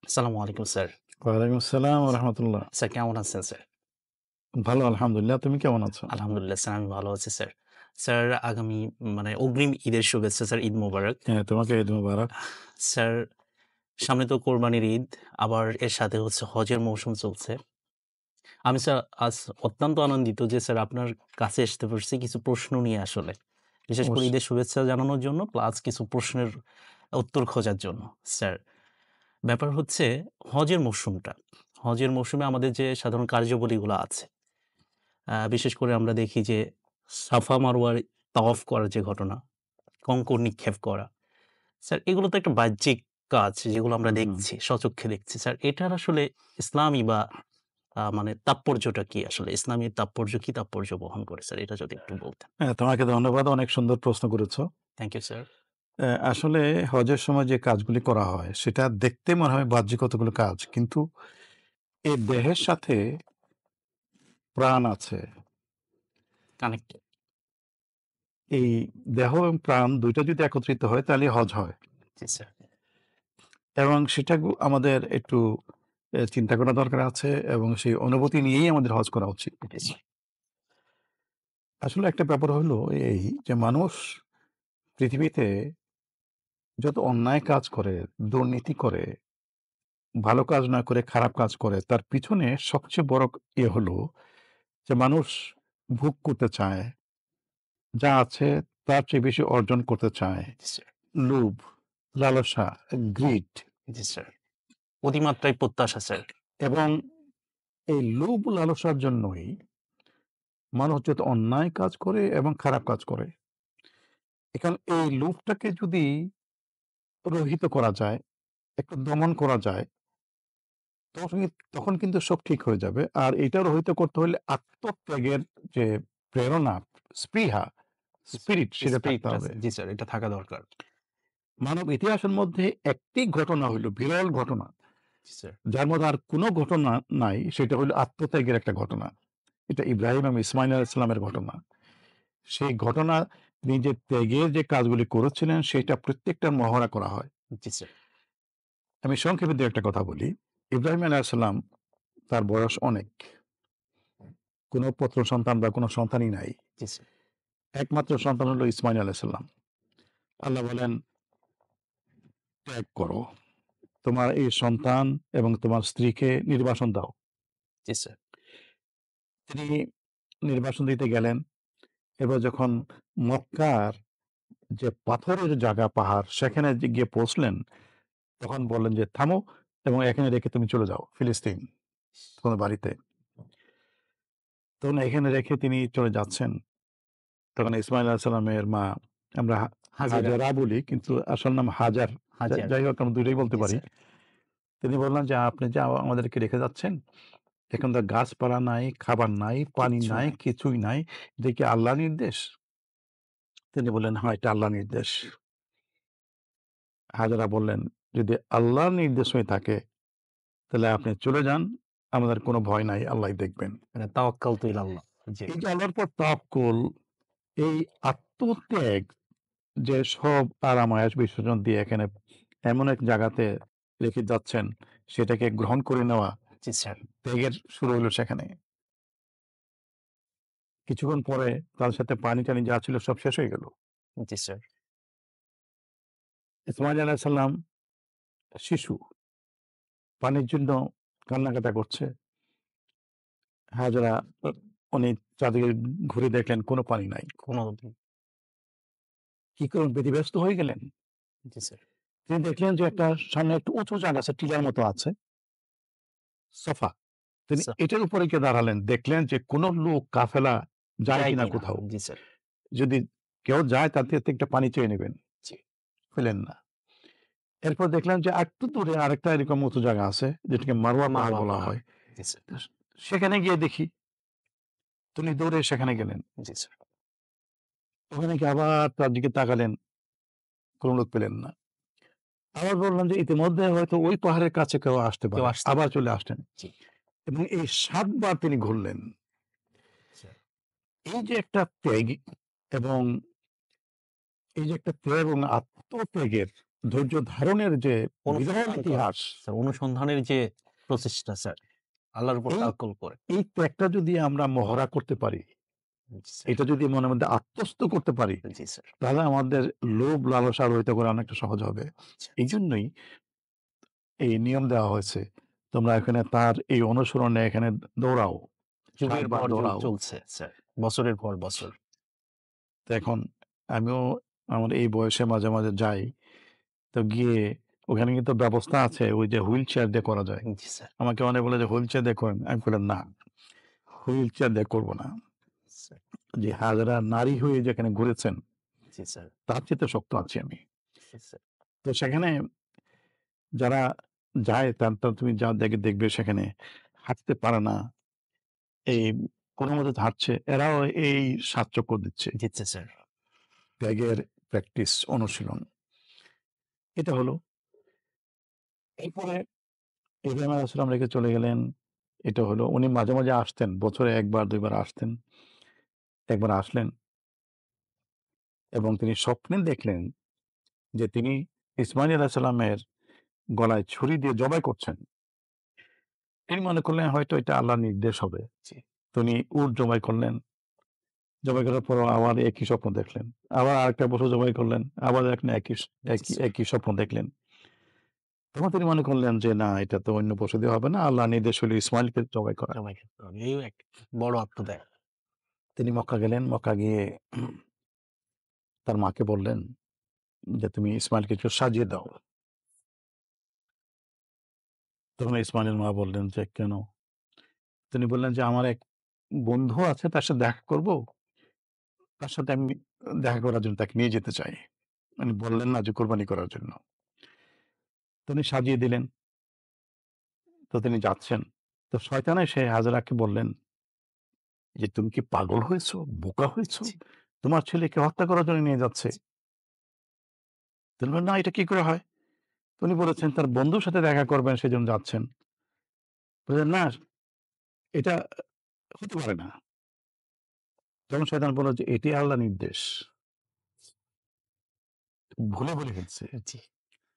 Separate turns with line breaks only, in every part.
আসসালামু আলাইকুম স্যার।
ওয়ালাইকুম আসসালাম ওয়া রাহমাতুল্লাহ।
স্যার কেমন আছেন স্যার?
ভালো আলহামদুলিল্লাহ। তুমি কেমন আছো?
আলহামদুলিল্লাহ স্যার আমি ভালো আছি স্যার। স্যার আগামী অগ্রিম ঈদের শুভেচ্ছা স্যার, ঈদ মোবারক।
হ্যাঁ, তোমাকে ঈদ মোবারক।
স্যার সামনে তো কোরবানির ঈদ, আবার এর সাথে হচ্ছে হজের মৌসুম চলছে। আমি স্যার আজ অত্যন্ত আনন্দিত যে স্যার আপনার কাছে আসতে পারছি কিছু প্রশ্ন নিয়ে আসলে। বিশেষ করে
অবশ্য
ঈদের শুভেচ্ছা জানানোর জন্য প্লাস কিছু প্রশ্নের উত্তর খোঁজার জন্য। স্যার ব্যাপার হচ্ছে হজের মৌসুমটা। হজের মৌসুমে আমাদের যে সাধারণ কার্যাবলীগুলো আছে, বিশেষ করে আমরা দেখি যে সাফা মারওয়ার তাওয়াফ করার যে ঘটনা, কঙ্কর নিক্ষেপ করা। স্যার এগুলো তো একটা বাহ্যিক কাজ যেগুলো আমরা
হুম।
দেখছি, স্বচক্ষে দেখছি। স্যার এটার আসলে ইসলামী বা তাৎপর্যটা কি আসলে? ইসলামী তাৎপর্য কি তাৎপর্য বহন করে স্যার? এটা যদি একটু বলতেন।
হ্যাঁ, তোমাকে ধন্যবাদ। অনেক সুন্দর প্রশ্ন করেছো।
Thank you sir.
আসলে হজের সময় যে কাজগুলি করা হয় সেটা দেখতে মনে হয় বাহ্যিক কতগুলো কাজ। কিন্তু এই দেহের সাথে প্রাণ আছে।
কানেক্টেড।
এই দেহ এবং প্রাণ ২ টা যদি একত্রিত হয় তাহলে হজ হয়।
জি স্যার।
এবং সেটা আমাদের একটু চিন্তা করা দরকার আছে এবং সেই অনুভূতি নিয়েই আমাদের হজ করা উচিত।
জি স্যার।
আসলে একটা ব্যাপার হলো এই যে মানুষ পৃথিবীতে যত অন্যায় কাজ করে, দুর্নীতি করে, ভালো কাজ না করে খারাপ কাজ করে, তার পিছনে সবচেয়ে বড় হলো যে মানুষ ভোগ করতে চায়। যা আছে তার চেয়ে বেশি অর্জন করতে চায়।
জি স্যার।
লোভ, লালসা, গ্রিড
জি স্যার। অতিমাত্রায় প্রত্যাশা স্যার।
এবং এই লোভ লালসার জন্যই মানুষ যত অন্যায় কাজ করে এবং খারাপ কাজ করে। এখানে এই লোভটাকে যদি রহিত করা যায়, একটু দমন করা যায় তখন কিন্তু সব ঠিক হয়ে যাবে। আর এটা রহিত করতে হলে আত্মত্যাগের যে প্রেরণা, স্পৃহা,
জি স্যার।
স্পিরিট সেটা থাকতে
স্পিরিটটা
হবে।
জি স্যার, এটা থাকা দরকার।
মানব ইতিহাসের মধ্যে একটি ঘটনা হইল বিরল ঘটনা।
জি স্যার।
যার মধ্যে আর কোনো ঘটনা নাই সেটা হইল আত্মত্যাগের একটা ঘটনা। এটা ইব্রাহিম এবং ইসমাইল আলাইহিস সালামের ঘটনা। সেই ঘটনা তিনি যে ত্যাগের যে কাজগুলি করেছিলেন সেটা প্রত্যেকটার মহড়া করা হয়।
জি স্যার।
আমি সংক্ষেপে ২-১ টা কথা বলি। ইব্রাহিম আলাইহিস সালাম তার বয়স অনেক। কোনো পুত্র সন্তান বা কোনো সন্তানই নাই।
জি স্যার।
একমাত্র সন্তান হলো ইসমাইল আলাইহিস সালাম। আল্লাহ বলেন, "ত্যাগ করো। তোমার এই সন্তান এবং তোমার স্ত্রীকে নির্বাসন দাও।"
জি স্যার।
তিনি নির্বাসন দিতে গেলেন। এবার যখন মক্কার যে পাথরের জায়গা পাহাড় সেখানে গিয়ে পৌঁছলেন, তখন বললেন যে, "থামো এবং এখানে রেখে তুমি চলে যাও ফিলিস্তিন, তোমার বাড়িতে।" তখন এখানে রেখে তিনি চলে যাচ্ছেন। তখন ইসমাইল আলাইহিস সালামের মা, আমরা
হাজেরা।
হাজেরা বলি কিন্তু
জি।
আসল নাম হাজার।
হাজার।
যাই হোক আমরা ২ টাই বলতে
জি
পারি।
স্যার।
তিনি বললেন যে, "আপনি যে আমাদেরকে রেখে যাচ্ছেন, এখানে তো গাছপালা নাই, খাবার নাই, পানি
কিচ্ছু
নাই,
নাই।
কিছুই নাই। এটা কি আল্লাহর নির্দেশ?" তিনি বললেন, "হ্যাঁ, এটা আল্লাহর নির্দেশ।" হাজেরা বললেন, "যদি আল্লাহর নির্দেশ হয়ে থাকে, তাহলে আপনি চলে যান। আমাদের কোনো ভয় নাই, আল্লাহই দেখবেন।"
তাওয়াক্কালতু ইলাল্লাহ। জি।
এই যে আল্লাহর পর তাওয়াক্কুল, এই আত্মত্যাগ যে সব আরাম-আয়েশ বিসর্জন দিয়ে এখানে এমন এক জায়গাতে রেখে যাচ্ছেন, সেটাকে গ্রহণ করে নেওয়া,
জি স্যার।
ত্যাগের শুরু হলো সেখানে। কিছুক্ষণ পরে তাদের সাথে পানি-টানি যা ছিল সব শেষ হয়ে গেল।
জি স্যার।
ইসমাঈল আলাইহিস সালাম শিশু, পানির জন্য কান্নাকাটা করছে। হাজেরা উ উনি চারদিকে ঘুরে দেখলেন কোনো পানি নাই।
কোনো
কি করবেন? ব্যতিব্যস্ত হয়ে গেলেন।
জি স্যার।
তিনি দেখলেন যে একটা সামনে একটা উঁচু জায়গা আছে, টিলার মতো আছে, সোফা। তিনি
সা
এটার উপরে গিয়ে দাঁড়ালেন। দেখলেন যে কোন লোক কাফেলা যায়
যায়
কিনা
কিনা?
কোথাও।
জি স্যার।
যদি কেউ যায় তার থেকে একটা পানি চেয়ে নেবেন।
জি।
পেলেন না। এরপর দেখলেন যে আরেকটু দূরে আরেকটা এরকম উঁচু জায়গা আছে যেটাকে মারওয়া পাহাড়
মারওয়া
বলা
পাহাড়।
হয়।
জি স্যার।
তো সেখানে গিয়ে দেখি, তিনি দৌড়ে সেখানে গেলেন।
জি স্যার।
ওখানে গিয়ে আবার তার দিকে তাকালেন, কোন লোক পেলেন না। আবার বললাম যে ইতিমধ্যে হয়তো ওই পাহাড়ের কাছে কেউ আসতে
কেউ
পারে।
আসতে
আবার
পারে।
চলে আসলেন
জি।
এবং এই ৭ বার তিনি ঘুরলেন।
স্যার।
এই যে একটা ত্যাগ এবং এই যে একটা ত্যাগ এবং আত্মত্যাগের ধৈর্য ধারণের যে বিরল
অনুসন্ধান করা
ইতিহাস,
স্যার, অনুসন্ধানের যে প্রচেষ্টা স্যার, আল্লাহর উপর
এই
তাওয়াক্কুল করে।
এই ত্যাগটা যদি আমরা মহড়া করতে পারি,
জি স্যার,
এটা যদি মনের মধ্যে আত্মস্থ করতে পারি,
জি স্যার।
তাহলে আমাদের লোভ লালসা রহিত করা অনেকটা সহজ হবে।
আচ্ছা,
এই
আচ্ছা।
জন্যই এই নিয়ম দেওয়া হয়েছে। তোমরা এখানে তার এই অনুসরণে এখানে দৌড়াও। ৭
যুগের
বার
পর যুগ
দৌড়াও।
চলছে স্যার। বছরের পর বছর।
তো এখন আমিও আমার এই বয়সে মাঝে, মাঝে যাই। তো গিয়ে ওখানে কিন্তু ব্যবস্থা আছে ওই যে হুইল চেয়ার দিয়ে করা যায়।
জি স্যার,
আমাকে অনেকে বলে যে হুইল চেয়ার দিয়ে করেন। আমি বললাম, "না, হুইল চেয়ার দিয়ে করব না।"
স্যার।
যে হাজারা নারী হয়ে যেখানে ঘুরেছেন,
জি স্যার,
তার চেয়ে তো শক্ত আছি আমি।
জি স্যার।
তো সেখানে যারা যায় তার তুমি যা দেখবে সেখানে হাঁটতে পারে না। এই কোনমতে হাঁটছে, এরাও এই সাহায্য দিচ্ছে।
দিচ্ছে স্যার।
ত্যাগের প্র্যাকটিস, অনুশীলন। এটা হলো। এরপরে ইব্রাহিম আলাইহিস সালাম রেখে চলে গেলেন। এটা হলো উনি মাঝে, মাঝে আসতেন। বছরে ১ বার ২ বার আসতেন। একবার আসলেন এবং তিনি স্বপ্নে দেখলেন যে তিনি ইসমাঈল আলাইহিস সালামের গলায় ছুরি দিয়ে জবাই করছেন। তিনি মনে করলেন হয়তো এটা আল্লাহর নির্দেশ হবে।
জি,
তো উনি উট জবাই করলেন। জবাই করার পরও আবার একই স্বপ্ন দেখলেন। আবার আরেকটা পশু জবাই করলেন। আবার দেখলেন
জি স্যার।
একই স্বপ্ন দেখলেন। তখন তিনি মনে করলেন যে না, এটা তো অন্য পশু দিয়ে হবে না। আল্লাহর নির্দেশ হলো ইসমাঈলকে জবাই করা।
জবাই করতে হবে। এই এক বড় আত্মত্যাগ।
তিনি মক্কা গেলেন। মক্কা গিয়ে তার মাকে বললেন যে, "তুমি ইসমাঈলকে একটু সাজিয়ে দাও।" তখন ইসমাঈলের মা বললেন যে, "কেন?" তিনি বললেন যে, "আমার এক বন্ধু আছে, তার সাথে দেখা করব। তার সাথে আমি দেখা করার জন্য তাকে নিয়ে যেতে চাই।" উনি বললেন না যে কোরবানি করার জন্য। তো উনি সাজিয়ে দিলেন। তো তিনি যাচ্ছেন। তো শয়তান এসে হাজেরাকে বললেন যে, "তুমি কি পাগল হয়েছো? বোকা হয়েছো?
জি,
তোমার ছেলেকে হত্যা করার জন্য নিয়ে যাচ্ছে।"
জি,
তিনি বললেন, "না, এটা কি করে হয়?" তো উনি বলেছেন তার বন্ধুর সাথে দেখা করবেন সেজন্য যাচ্ছেন। বললেন, "না, এটা হতে পারে না।" তখন শয়তান বলল যে, "এটি আল্লাহর নির্দেশ।" ভুলে বলে ফেলছে।
জি।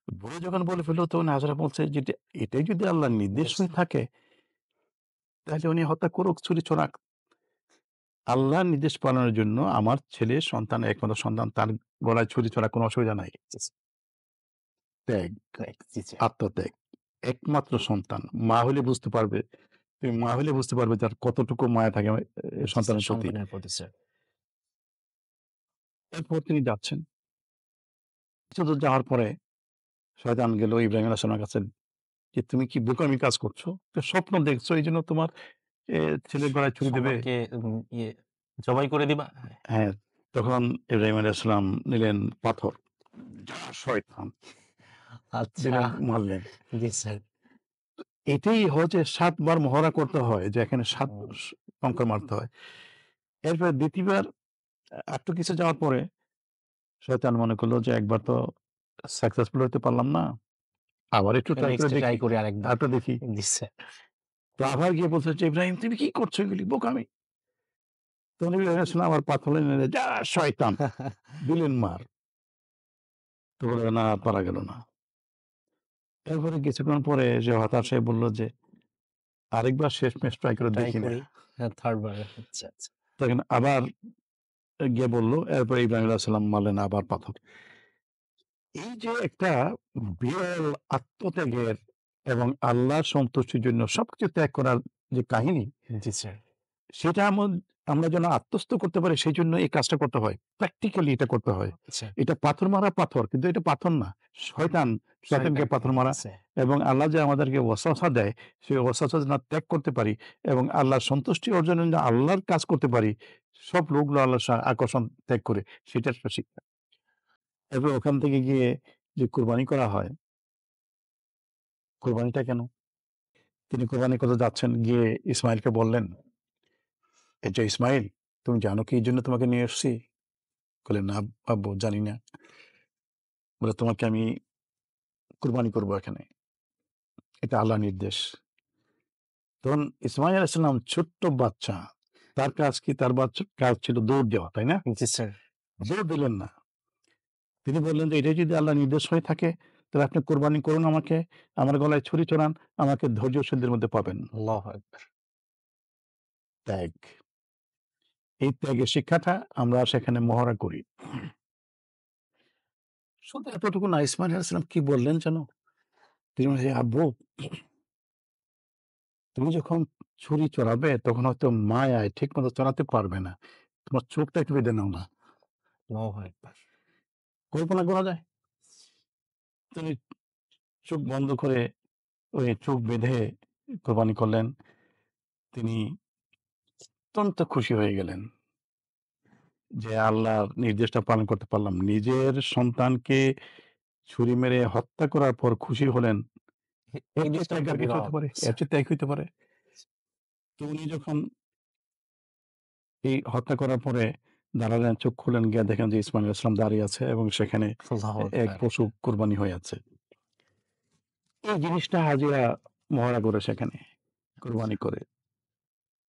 ভুলে যখন বলে ফেলল তখন হাজেরা বলছে যে, এটাই যদি আল্লাহর নির্দেশ
বেশ
হয়ে থাকে তাহলে উনি হত্যা করুক, ছুরি ছোড়াক। আল্লাহর নির্দেশ পালনের জন্য আমার ছেলে সন্তান, একমাত্র সন্তান, তার গলায় ছুরি ছোড়া কোনো অসুবিধা নাই।
জি, জি।
ত্যাগ,
কারেক্ট। জি, জি।
আত্মত্যাগ। একমাত্র সন্তান। মা হইলে বুঝতে পারবে। তুমি মা হইলে বুঝতে পারবে তার কতটুকু মায়া থাকে
জি স্যার,
সন্তানের প্রতি।
সন্তানের প্রতি স্যার।
এরপর তিনি যাচ্ছেন। কিছুদূর যাওয়ার পরে শয়তান গেল ইব্রাহিম আলাইহিস সালামের কাছে যে, "তুমি কি বোকামি কাজ করছো? একটা স্বপ্ন দেখছো এইজন্য তোমার ছেলের গলায় ছুরি দেবে?"
সন্তানকে জবাই করে দিবা? হ্যাঁ।
হ্যাঁ, তখন ইব্রাহিম আলাইহিস সালাম নিলেন পাথর। যা শয়তান!
আচ্ছা।
দিলেন, মারলেন।
জি স্যার।
এটাই হচ্ছে ৭ বার মহড়া করতে হয় যে এখানে ৭
হুম,
কঙ্কর মারতে হয়। এরপরে ২য় বার আরেকটু কিছু যাওয়ার পরে শয়তান মনে করল যে একবার তো সাকসেসফুল হইতে পারলাম না। আবার একটু ট্রাই করে
নেক্সট ট্রাই
দেখি।
করি আরেকবার।
আরেকটা দেখি।
জি স্যার।
তো আবার গিয়ে বলছে যে, "ইব্রাহিম তুমি কি করছো এগুলি? বোকামি।" তখন ইব্রাহিম আলাইহিস সালাম আবার পাথর এনে "যা শয়তান!" দিলেন মার। তো বলল, "না, আর পারা গেল না।" এরপরে কিছুক্ষণ পরে সে হতাশ হয়ে বলল যে, "আরেকবার শেষমেশ ট্রাই করে
ট্রাই
দেখি না।"
করি। হ্যাঁ, 3rd বার। আচ্ছা, আচ্ছা।
তখন আবার গিয়ে বলল। এরপরে ইব্রাহিম আলাইহিস সালাম মারলেন আবার পাথর। এই যে একটা বিরল আত্মত্যাগের এবং আল্লাহর সন্তুষ্টির জন্য সবকিছু ত্যাগ করার যে কাহিনী,
জি স্যার।
সেটা আমরা যেন আত্মস্থ করতে পারি সেইজন্য এই কাজটা করতে হয়। প্র্যাকটিক্যালি এটা করতে হয়।
আচ্ছা।
এটা পাথর মারা পাথর। কিন্তু এটা পাথর না। শয়তান, শয়তানকে
শয়তানকে
পাথর মারা
জি,
এবং আল্লাহ যে আমাদেরকে ওয়াসওয়াসা দেয়, সেই ওয়াসওয়াসা যেন ত্যাগ করতে পারি এবং আল্লাহর সন্তুষ্টি অর্জনের জন্য আল্লাহর কাজ করতে পারি। সব লোক লালসা আকর্ষণ ত্যাগ করে, সেটা একটা শিক্ষা। এরপর ওখান থেকে গিয়ে যে কোরবানি করা হয়, কোরবানিটা কেন? তিনি কোরবানি করতে যাচ্ছেন, গিয়ে ইসমাইলকে বললেন, "এই যে ইসমাইল, তুমি জানো কি এইজন্য তোমাকে নিয়ে এসছি?" বলে, "না আব্বু, জানি না।" বলে, "তোমাকে আমি কুরবানি করব এখানে। এটা আল্লাহর নির্দেশ।" তখন ইসমাঈল আলাইহিস সালাম ছোট্ট বাচ্চা। তার কাজ কি? তার কাজ ছিল দৌড় দেওয়া, তাই না?
জি স্যার।
দৌড় দিলেন না। তিনি বললেন যে, "এটাই যদি আল্লাহর নির্দেশ হয়ে থাকে, তাহলে আপনি কোরবানি করুন আমাকে। আমার গলায় ছুরি চড়ান, আমাকে ধৈর্যশীলদের মধ্যে পাবেন।"
আল্লাহু আকবার।
ত্যাগ। এই ত্যাগের শিক্ষাটা আমরা সেখানে মহড়া করি। শুধু এতটুকু না, ইসমাঈল আলাইহিস সালাম কি বললেন জানো? তিনি বললেন, "আব্বু, তুমি যখন ছুরি চড়াবে তখন হয়তো মায়ায় ঠিকমতো চড়াতে পারবে না। তোমার চোখটা একটু বেঁধে নাও না।"
আল্লাহু আকবার।
কল্পনা করা যায়? তিনি চোখ বন্ধ করে ওই চোখ বেঁধে কোরবানি করলেন। তিনি অত্যন্ত খুশি হয়ে গেলেন যে আল্লাহর নির্দেশটা পালন করতে পারলাম। নিজের সন্তানকে ছুরি মেরে হত্যা করার পর খুশি হলেন। এর
এই
চেয়ে
জিনিসটা
ত্যাগ আর
খুবই
কিছু হতে
হওয়া
পারে? এর
স্যার।
চেয়ে ত্যাগ হইতে পারে? তো উনি যখন এই হত্যা করার পরে দাঁড়ালেন, চোখ খুললেন, গিয়ে দেখেন যে ইসমাঈল আলাইহিস সালাম দাঁড়িয়ে আছে এবং সেখানে
আল্লাহু
এক
আকবার।
পশু কোরবানি হয়ে আছে। এই জিনিসটা হাজিরা মহড়া করে সেখানে, কোরবানি করে।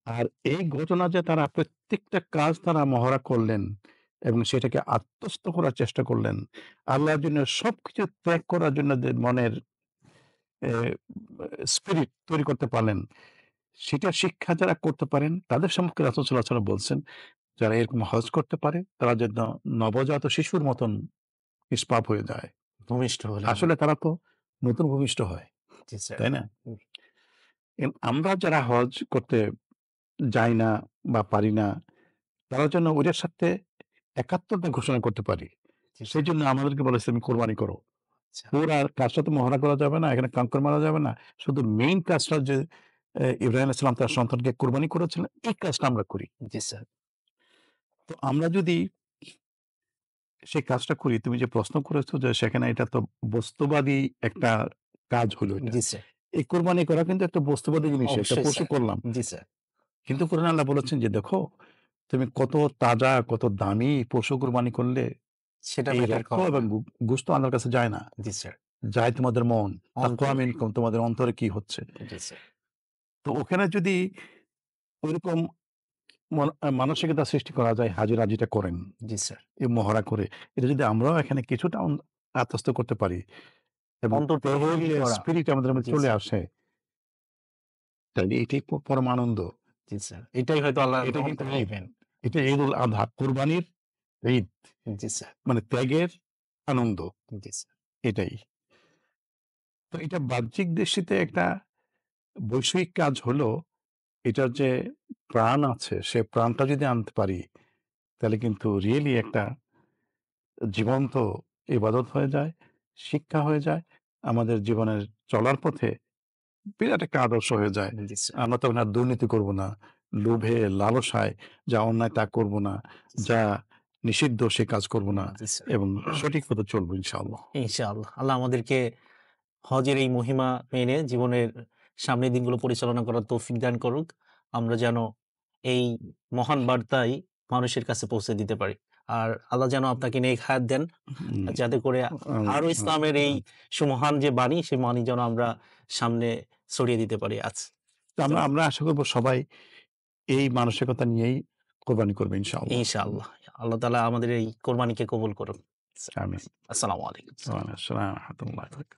আর এই ঘটনা যে তারা প্রত্যেকটা কাজ তারা মহড়া করলেন এবং সেটাকে আত্মস্থ করার চেষ্টা করলেন। আল্লাহর জন্য সবকিছু ত্যাগ করার জন্য যে মনের এ স্পিরিট তৈরি করতে পারলেন, সেটার শিক্ষা যারা করতে পারেন তাদের সম্পর্কে রাসূল সাল্লাল্লাহু আলাইহি ওয়াসাল্লাম বলছেন, যারা এরকম হজ করতে পারে তারা যেন নবজাত শিশুর মতন নিষ্পাপ হয়ে যায়।
ভূমিষ্ঠ হলেন।
আসলে তারা তো নতুন ভূমিষ্ঠ হয়,
জি স্যার।
তাই না?
হুম,
আমরা যারা হজ করতে যাই না বা পারি না, তারা যেন ওইটার সাথে একাত্মতা ঘোষণা করতে পারি।
জি স্যার।
সেজন্য আমাদেরকে বলেছে তুমি কোরবানি করো।
আচ্ছা।
পুরা কাজটা তো মহড়া করা যাবে না, এখানে কাঙ্কর মারা যাবে না। শুধু মেইন কাজটা যে ইব্রাহিম আলাইহিস সালাম তার সন্তানকে কোরবানি করেছিলেন, এই কাজটা আমরা করি।
জি স্যার।
তো আমরা যদি সেই কাজটা করি, তুমি যে প্রশ্ন করেছো যে সেখানে এটা তো বস্তুবাদী একটা কাজ হলো এটা।
জি স্যার।
এই কোরবানি করা কিন্তু একটা বস্তুবাদী জিনিস, একটা
অবশ্যই
পশু
স্যার।
করলাম।
জি স্যার।
কিন্তু কোরআনে আল্লাহ বলেছেন যে, "দেখো, তুমি কত তাজা, কত দামি পশু কোরবানি করলে,
সেটা
এই
ম্যাটার
রক্ত
করে
এবং
না।
গোশত আল্লাহর কাছে যায় না।
জি স্যার।
যায় তোমাদের মন। তাকওয়া
অন্তরে
মিনকুম, তোমাদের অন্তরে কি হচ্ছে?"
জি স্যার।
তো ওখানে যদি ঐরকম মানসিকতা সৃষ্টি করা যায়, হাজিরা যেটা করেন,
জি স্যার।
এই মহড়া করে, এটা যদি আমরাও এখানে কিছুটা আত্মস্থ করতে পারি এবং
অন্তর থেকে
ত্যাগের
ফিল
যে
করা।
স্পিরিট আমাদের মধ্যে
জি
চলে
স্যার।
আসে, তাইলে এটাই পরম আনন্দ।
জি স্যার। এটাই হয়তো আল্লাহর
এটা
রহমতে
কিন্তু ঈদ।
পাইবেন।
এটা ঈদুল আযহা, কুরবানির ঈদ।
জি স্যার।
মানে ত্যাগের আনন্দ,
জি স্যার।
এটাই। তো এটা বাহ্যিক দৃষ্টিতে একটা বৈষয়িক কাজ হলেও এটার যে প্রাণ আছে, সে প্রাণটা যদি আনতে পারি, তাহলে কিন্তু রিয়েলি একটা জীবন্ত ইবাদত হয়ে যায়, শিক্ষা হয়ে যায়। আমাদের জীবনের চলার পথে বিরাট একটা আদর্শ হয়ে যায়।
জি স্যার।
আমরা তখন আর দুর্নীতি করব না। লোভে, লালসায় যা অন্যায় তা করব না।
জি স্যার।
যা নিষিদ্ধ সে কাজ করব না
জি স্যার।
এবং সঠিক পথে চলবো ইনশাআল্লাহ।
ইনশাআল্লাহ। আল্লাহ আমাদেরকে হজের এই মহিমা মেনে জীবনের সামনের দিনগুলো পরিচালনা করার তৌফিক দান করুক। আমরা যেন এই মহান বার্তাই মানুষের কাছে পৌঁছে দিতে পারি। আর আল্লাহ যেন আপনাকে নেক হায়াত দেন।
হুম,
যাতে করে আরো ইসলামের এই সুমহান যে বাণী, সেই বাণী যেন আমরা সামনে ছড়িয়ে দিতে পারি আজ।
তো আমরা আমরা আশা করব সবাই এই মানসিকতা নিয়েই কোরবানি করবে ইনশাআল্লাহ।
ইনশাআল্লাহ। আল্লাহ তাআলা আমাদের এই কোরবানিকে কবুল করুন।
আমিন।
আসসালামু আলাইকুম।
ওয়া আলাইকুম আসসালাম ওয়া রাহমাতুল্লাহি ওয়া বারাকাতুহু।